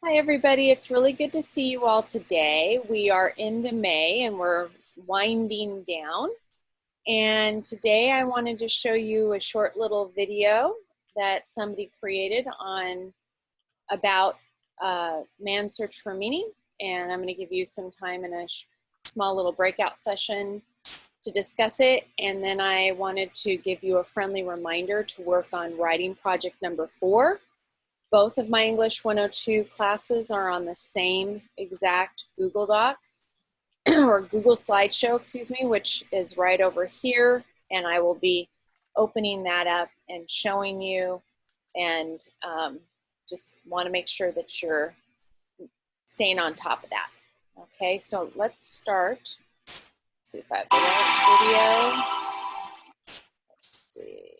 Hi, everybody. It's really good to see you all today. We are into May and we're winding down. And today I wanted to show you a short little video that somebody created on about man's search for meaning. And I'm going to give you some time in a small little breakout session to discuss it. And then I wanted to give you a friendly reminder to work on writing project number 4. Both of my English 102 classes are on the same exact Google Doc or Google slideshow, excuse me, which is right over here. And I will be opening that up and showing you, and just want to make sure that you're staying on top of that. Okay, so let's start. Let's see if I have the right video. Let's see.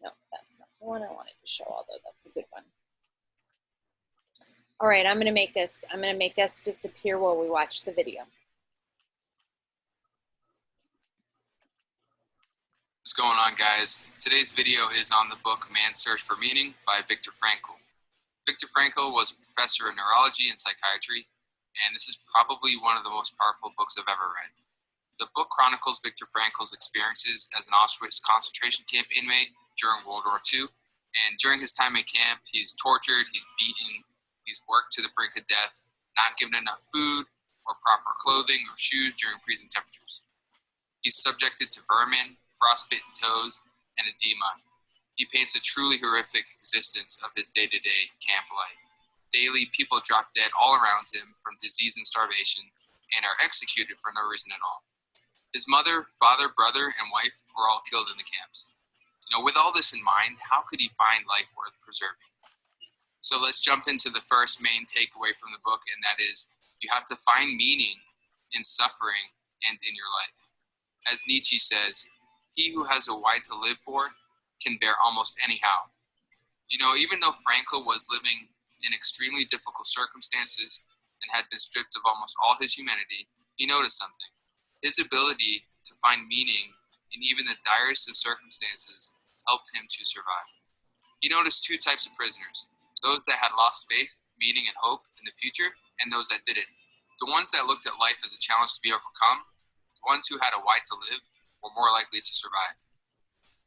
No, that's not the one I wanted to show, although that's a good one. All right, I'm going to make us disappear while we watch the video. What's going on, guys? Today's video is on the book Man's Search for Meaning by Viktor Frankl. Viktor Frankl was a professor in neurology and psychiatry, and this is probably one of the most powerful books I've ever read. The book chronicles Viktor Frankl's experiences as an Auschwitz concentration camp inmate during World War II, and during his time in camp, he's tortured, he's beaten, he's worked to the brink of death, not given enough food or proper clothing or shoes during freezing temperatures. He's subjected to vermin, frostbitten toes, and edema. He paints a truly horrific existence of his day-to-day camp life. Daily, people drop dead all around him from disease and starvation and are executed for no reason at all. His mother, father, brother, and wife were all killed in the camps. With all this in mind, how could he find life worth preserving? So let's jump into the first main takeaway from the book, and that is, you have to find meaning in suffering and in your life. As Nietzsche says, he who has a why to live for can bear almost anyhow. Even though Frankl was living in extremely difficult circumstances and had been stripped of almost all his humanity, he noticed something. His ability to find meaning in even the direst of circumstances helped him to survive. He noticed two types of prisoners, those that had lost faith, meaning, and hope in the future, and those that didn't. The ones that looked at life as a challenge to be overcome, the ones who had a why to live, were more likely to survive.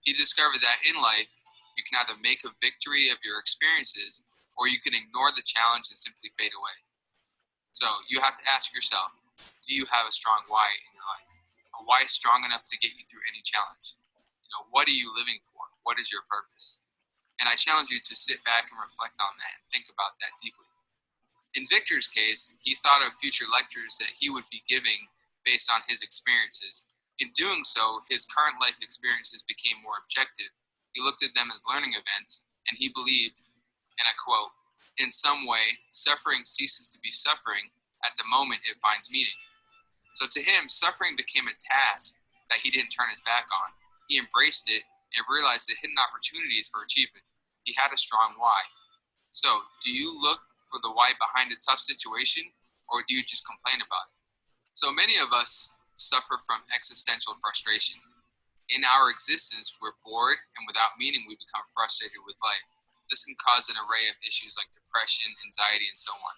He discovered that in life, you can either make a victory of your experiences, or you can ignore the challenge and simply fade away. So you have to ask yourself, do you have a strong why in your life? A why strong enough to get you through any challenge? What are you living for? What is your purpose? And I challenge you to sit back and reflect on that and think about that deeply. In Victor's case, he thought of future lectures that he would be giving based on his experiences. In doing so, his current life experiences became more objective. He looked at them as learning events, and he believed, and I quote, "In some way, suffering ceases to be suffering at the moment it finds meaning." So to him, suffering became a task that he didn't turn his back on. He embraced it and realized the hidden opportunities for achievement. He had a strong why. So, do you look for the why behind a tough situation, or do you just complain about it? So many of us suffer from existential frustration. In our existence, we're bored, and without meaning, we become frustrated with life. This can cause an array of issues like depression, anxiety, and so on.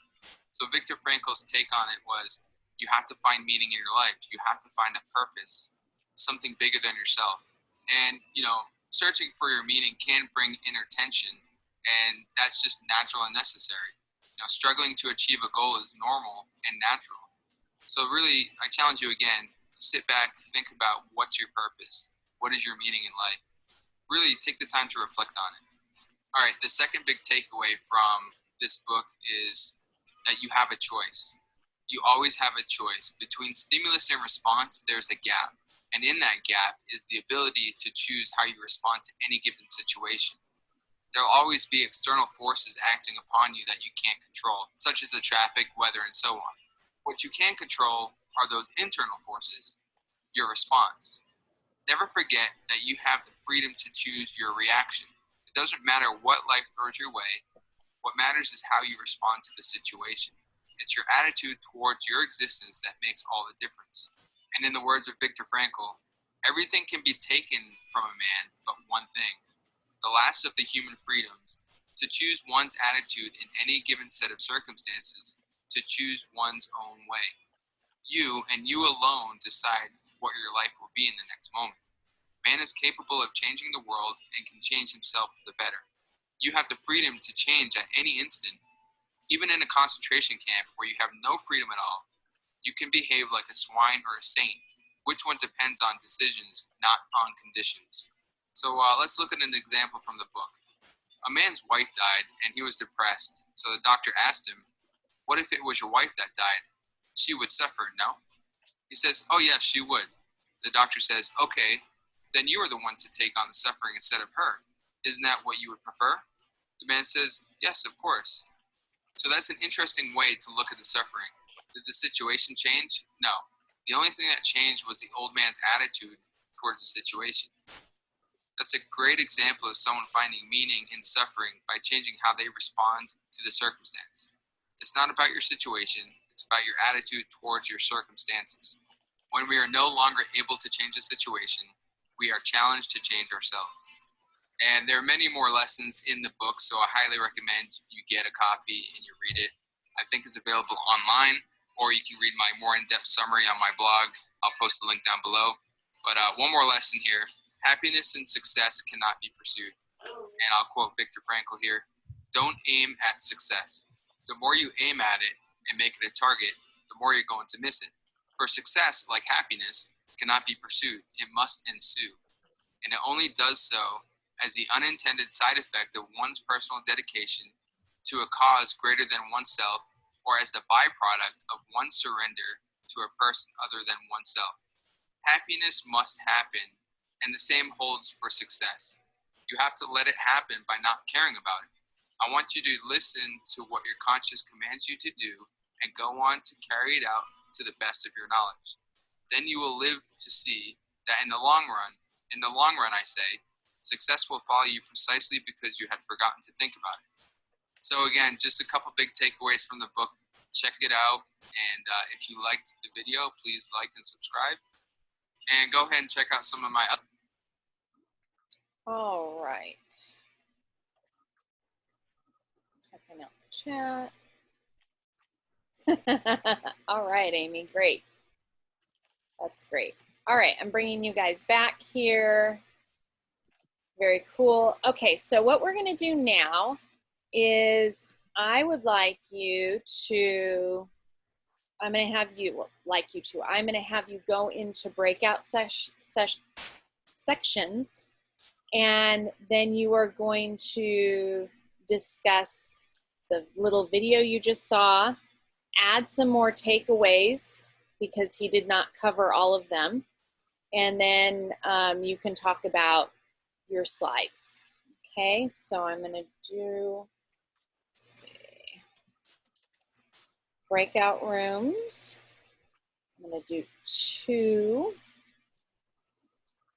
So Viktor Frankl's take on it was, you have to find meaning in your life. You have to find a purpose, something bigger than yourself. And, searching for your meaning can bring inner tension, and that's just natural and necessary. Struggling to achieve a goal is normal and natural. So really, I challenge you again, sit back, think about what's your purpose, what is your meaning in life. Really take the time to reflect on it. All right, the second big takeaway from this book is that you have a choice. You always have a choice. Between stimulus and response, there's a gap. And in that gap is the ability to choose how you respond to any given situation. There will always be external forces acting upon you that you can't control, such as the traffic, weather, and so on. What you can control are those internal forces, your response. Never forget that you have the freedom to choose your reaction. It doesn't matter what life throws your way. What matters is how you respond to the situation. It's your attitude towards your existence that makes all the difference. And in the words of Viktor Frankl, everything can be taken from a man but one thing, the last of the human freedoms, To choose one's attitude in any given set of circumstances, to choose one's own way. You and you alone decide what your life will be in the next moment. Man is capable of changing the world and can change himself for the better. You have the freedom to change at any instant. Even in a concentration camp where you have no freedom at all, you can behave like a swine or a saint. Which one depends on decisions, not on conditions. So let's look at an example from the book. A man's wife died and he was depressed, so the doctor asked him, "What if it was your wife that died? She would suffer, no?" He says, "Oh yes, she would." The doctor says, "Okay, then you are the one to take on the suffering instead of her. Isn't that what you would prefer?" The man says, "Yes, of course." So that's an interesting way to look at the suffering. Did the situation change? No. The only thing that changed was the old man's attitude towards the situation. That's a great example of someone finding meaning in suffering by changing how they respond to the circumstance. It's not about your situation, it's about your attitude towards your circumstances. When we are no longer able to change a situation, we are challenged to change ourselves. And there are many more lessons in the book, so I highly recommend you get a copy and you read it. I think it's available online, or you can read my more in-depth summary on my blog. I'll post the link down below. But one more lesson here. Happiness and success cannot be pursued. And I'll quote Viktor Frankl here. Don't aim at success. The more you aim at it and make it a target, the more you're going to miss it. For success, like happiness, cannot be pursued. It must ensue. And it only does so as the unintended side effect of one's personal dedication to a cause greater than oneself, or as the byproduct of one's surrender to a person other than oneself. Happiness must happen, and the same holds for success. You have to let it happen by not caring about it. I want you to listen to what your conscience commands you to do and go on to carry it out to the best of your knowledge. Then you will live to see that in the long run, I say, success will follow you precisely because you had forgotten to think about it. So again, just a couple big takeaways from the book. Check it out, and if you liked the video, please like and subscribe. And go ahead and check out some of my other. All right. Checking out the chat. All right, Amy, great. That's great. All right, I'm bringing you guys back here. Very cool. Okay, so what we're going to do now is I would like you to, I'm going to have you go into breakout sections, and then you are going to discuss the little video you just saw, add some more takeaways because he did not cover all of them, and then you can talk about your slides. Okay, so I'm going to do, let's see, breakout rooms. I'm going to do 2,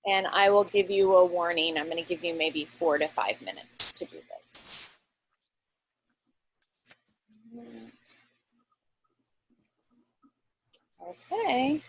and I will give you a warning. I'm going to give you maybe 4 to 5 minutes to do this. Okay.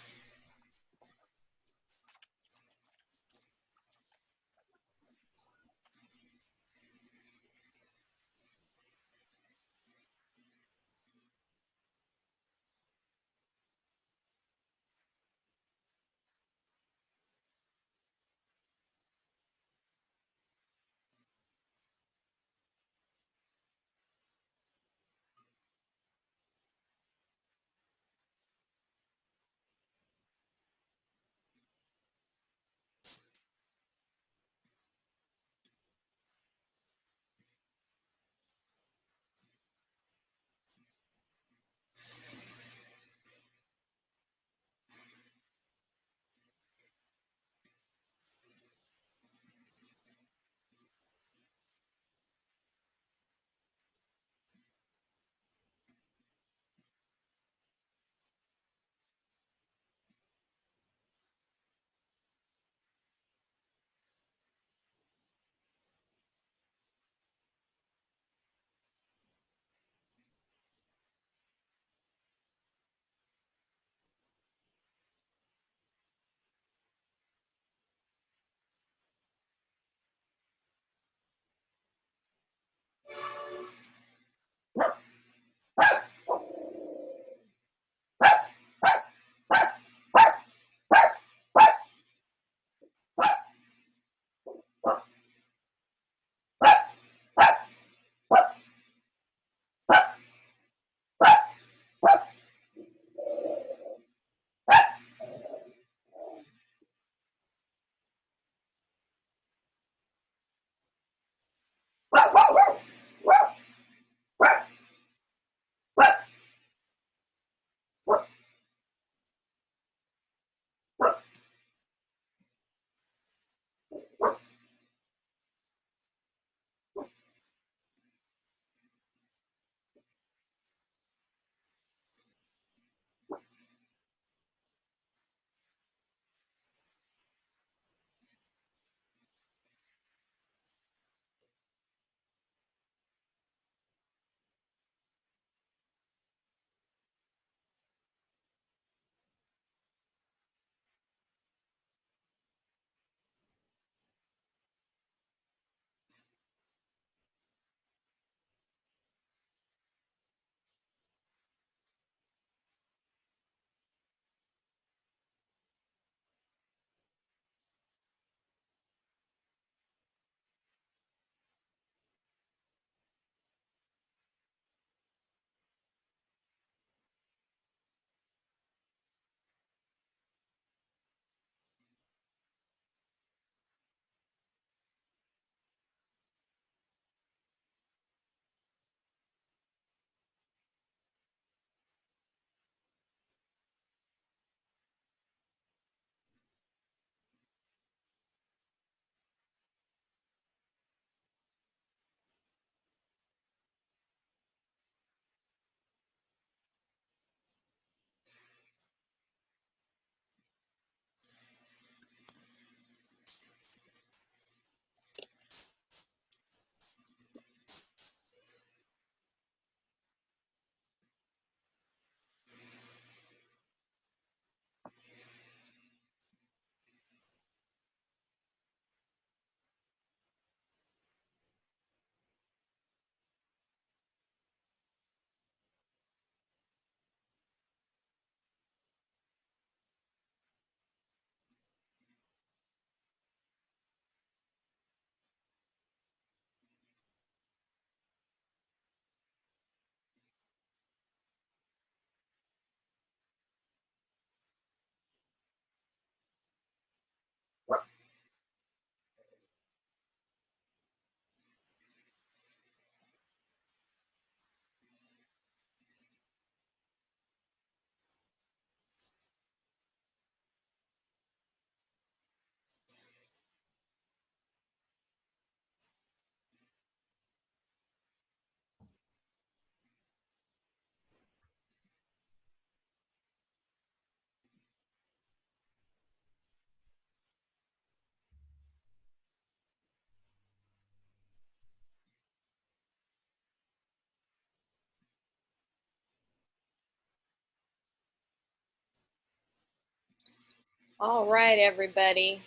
All right, everybody.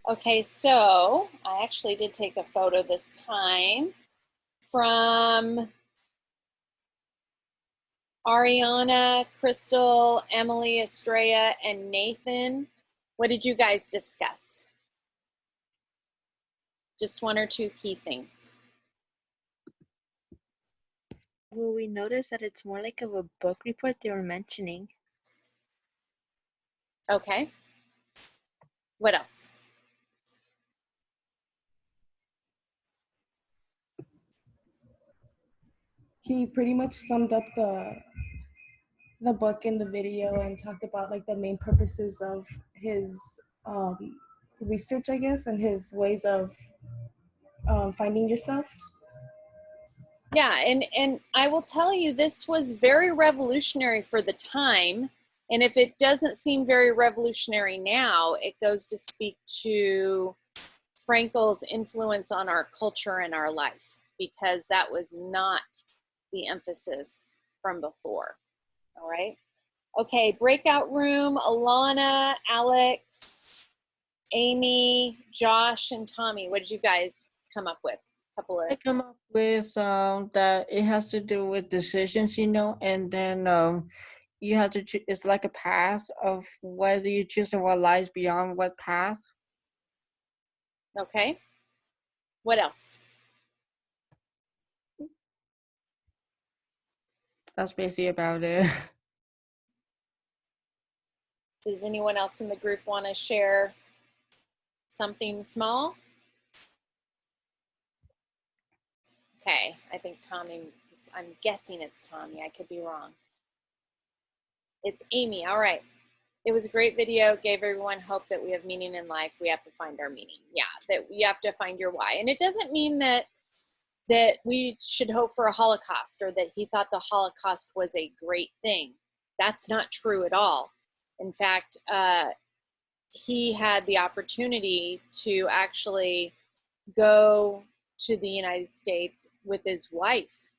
Okay, so I actually did take a photo this time from Ariana, Crystal, Emily, Estrella, and Nathan. What did you guys discuss? Just one or two key things. Well, we noticed that it's more like of a book report they were mentioning. Okay. What else? He pretty much summed up the book in the video and talked about like the main purposes of his research, I guess, and his ways of finding yourself. Yeah, and I will tell you, this was very revolutionary for the time. And if it doesn't seem very revolutionary now, it goes to speak to Frankel's influence on our culture and our life, because that was not the emphasis from before. All right. Okay, breakout room, Alana, Alex, Amy, Josh, and Tommy. What did you guys come up with? A couple of I come up with that it has to do with decisions, and then you have to it's like a path of whether you choose and what lies beyond what path. Okay. What else? That's basically about it. Does anyone else in the group want to share something small? Okay, I think Tommy, I'm guessing it's Tommy. I could be wrong. It's Amy. All right. It was a great video, gave everyone hope that we have meaning in life. We have to find our meaning. Yeah, that you have to find your why. And it doesn't mean that we should hope for a Holocaust or that he thought the Holocaust was a great thing. That's not true at all. In fact, he had the opportunity to actually go to the United States with his wife.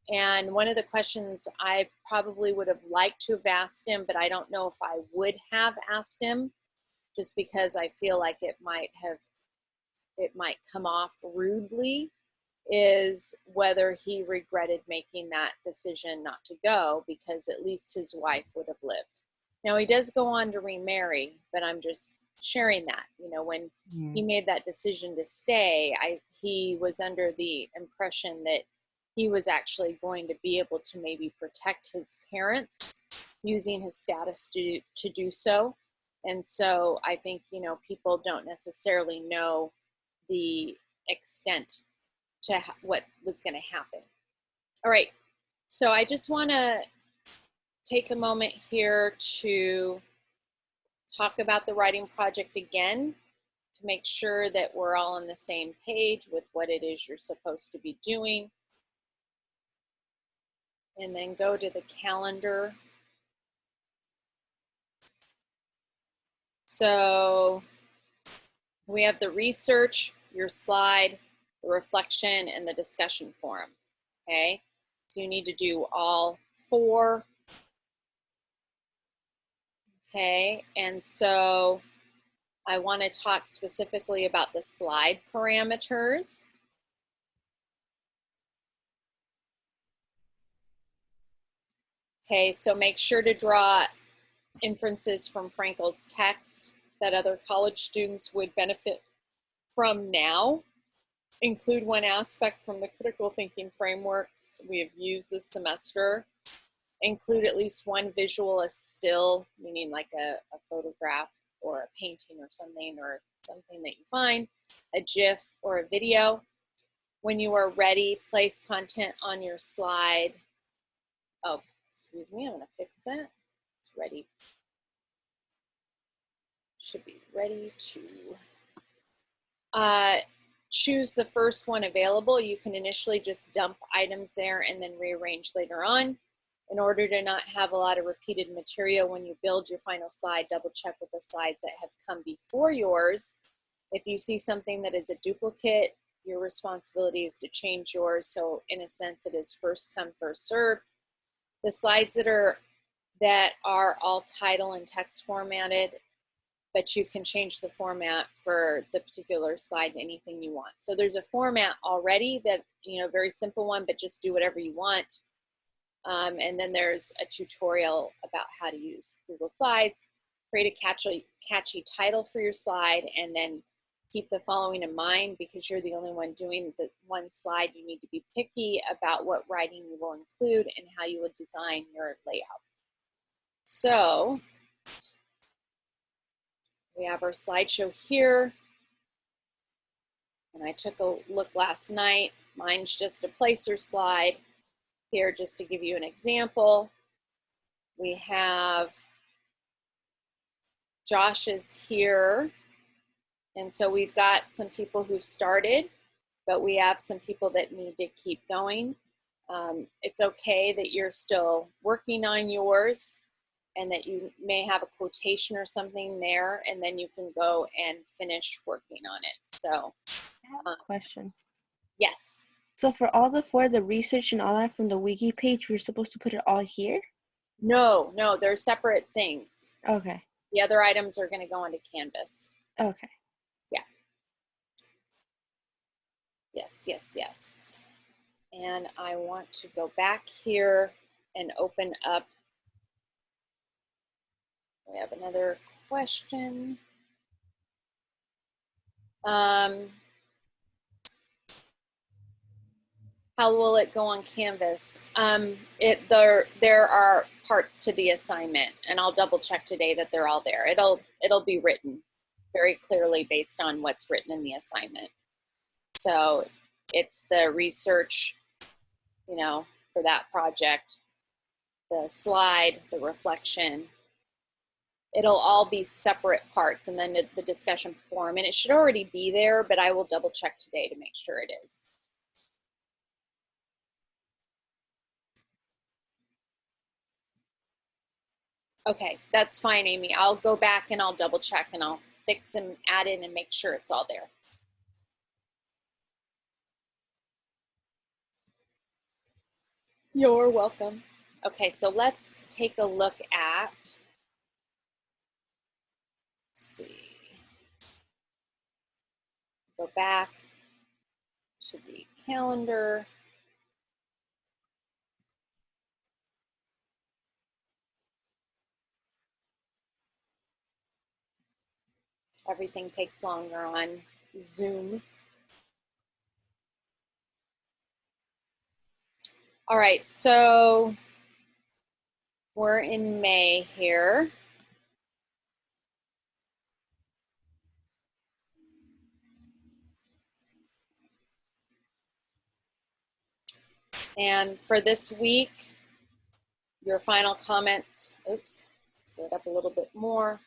And one of the questions I probably would have liked to have asked him, but I don't know if I would have asked him, just because I feel like it might come off rudely, is whether he regretted making that decision not to go, because at least his wife would have lived. Now, he does go on to remarry, but I'm just sharing that. When he made that decision to stay, he was under the impression that he was actually going to be able to maybe protect his parents using his status to do so. And so I think, people don't necessarily know the extent to what was going to happen. All right, so I just want to take a moment here to talk about the writing project again, to make sure that we're all on the same page with what it is you're supposed to be doing. And then go to the calendar. So we have the research, your slide, the reflection, and the discussion forum. Okay, so you need to do all 4. Okay, and so I want to talk specifically about the slide parameters. Okay, so make sure to draw inferences from Frankel's text that other college students would benefit from now. Include one aspect from the critical thinking frameworks we have used this semester. Include at least one visual, a still, meaning like a photograph or a painting or something that you find, a GIF or a video. When you are ready, place content on your slide. Oh, excuse me, I'm gonna fix that. It's ready. Should be ready to choose the first one available. You can initially just dump items there and then rearrange later on. In order to not have a lot of repeated material when you build your final slide, double check with the slides that have come before yours. If you see something that is a duplicate, your responsibility is to change yours. So in a sense, it is first come, first serve. The slides that are that are all title and text formatted, but you can change the format for the particular slide to anything you want. So there's a format already that, you know, very simple one, but just do whatever you want. And then there's a tutorial about how to use Google Slides, create a catchy title for your slide, and then keep the following in mind. Because you're the only one doing the one slide, you need to be picky about what writing you will include and how you would design your layout. So we have our slideshow here, and I took a look last night. Mine's just a placer slide here, just to give you an example. We have Josh is here, and so we've got some people who've started, but we have some people that need to keep going. It's okay that you're still working on yours and that you may have a quotation or something there, and then you can go and finish working on it. So, I have a question. yes. So for all the research and all that from the wiki page, we're supposed to put it all here? No, they're separate things. Okay. The other items are going to go into Canvas. Okay. Yeah. Yes. And I want to go back here and open up. We have another question. How will it go on Canvas? There are parts to the assignment, and I'll double check today that they're all there. It'll be written very clearly based on what's written in the assignment. So it's the research, you know, for that project, the slide, the reflection. It'll all be separate parts, and then the discussion forum, and it should already be there, but I will double check today to make sure it is. Okay, that's fine, Amy. I'll go back and I'll double check and I'll fix and add in and make sure it's all there. You're welcome. Okay, so let's take a look at, let's see, go back to the calendar. Everything takes longer on Zoom. All right, so we're in May here. And for this week, your final comments, oops, slid up a little bit more.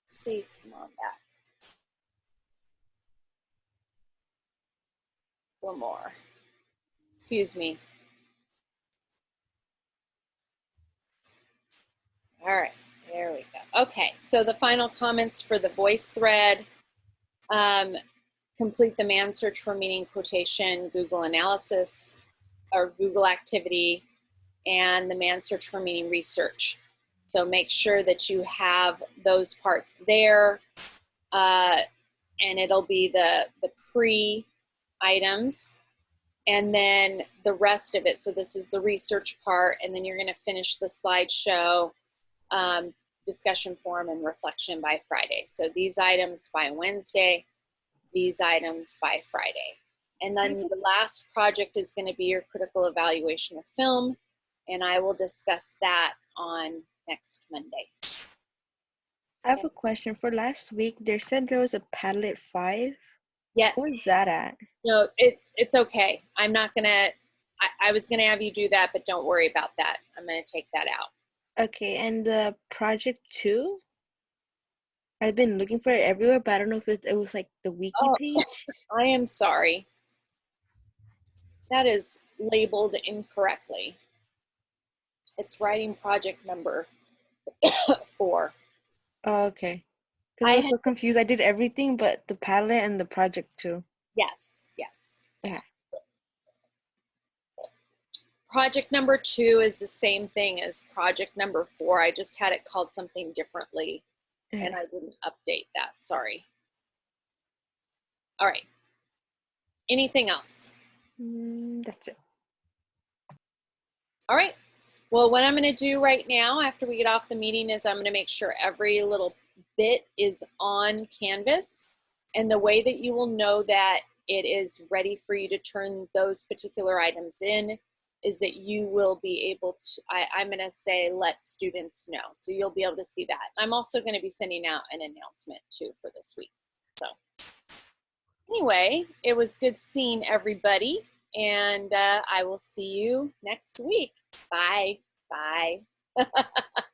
Let's see, come on back. One more. Excuse me. All right, there we go. Okay, so the final comments for the Voicethread. Complete the man search for meaning quotation, Google analysis, or Google activity, and the man search for meaning research. So make sure that you have those parts there, and it'll be the pre-items, and then the rest of it. So this is the research part, and then you're going to finish the slideshow, discussion forum, and reflection by Friday. So these items by Wednesday, these items by Friday. And then the last project is going to be your critical evaluation of film, and I will discuss that on next Monday. I have a question. For last week, they said there was a Padlet 5. Yeah. Where's that at? No, it's okay. I'm not going to, I was going to have you do that, but don't worry about that. I'm going to take that out. Okay, and the project 2? I've been looking for it everywhere, but I don't know if it was like the wiki page. I am sorry. That is labeled incorrectly. It's writing project number 4. Oh, okay. Because I was so confused. I did everything but the Padlet and the project 2. Yes. Yeah. project number 2 is the same thing as project number 4. I just had it called something differently and I didn't update that, sorry. All right, anything else? That's it. All right, well, what I'm gonna do right now after we get off the meeting is I'm gonna make sure every little bit is on Canvas. And the way that you will know that it is ready for you to turn those particular items in is that you will be able to, I'm gonna say let students know. So you'll be able to see that. I'm also gonna be sending out an announcement too for this week. So anyway, it was good seeing everybody and I will see you next week. Bye, bye.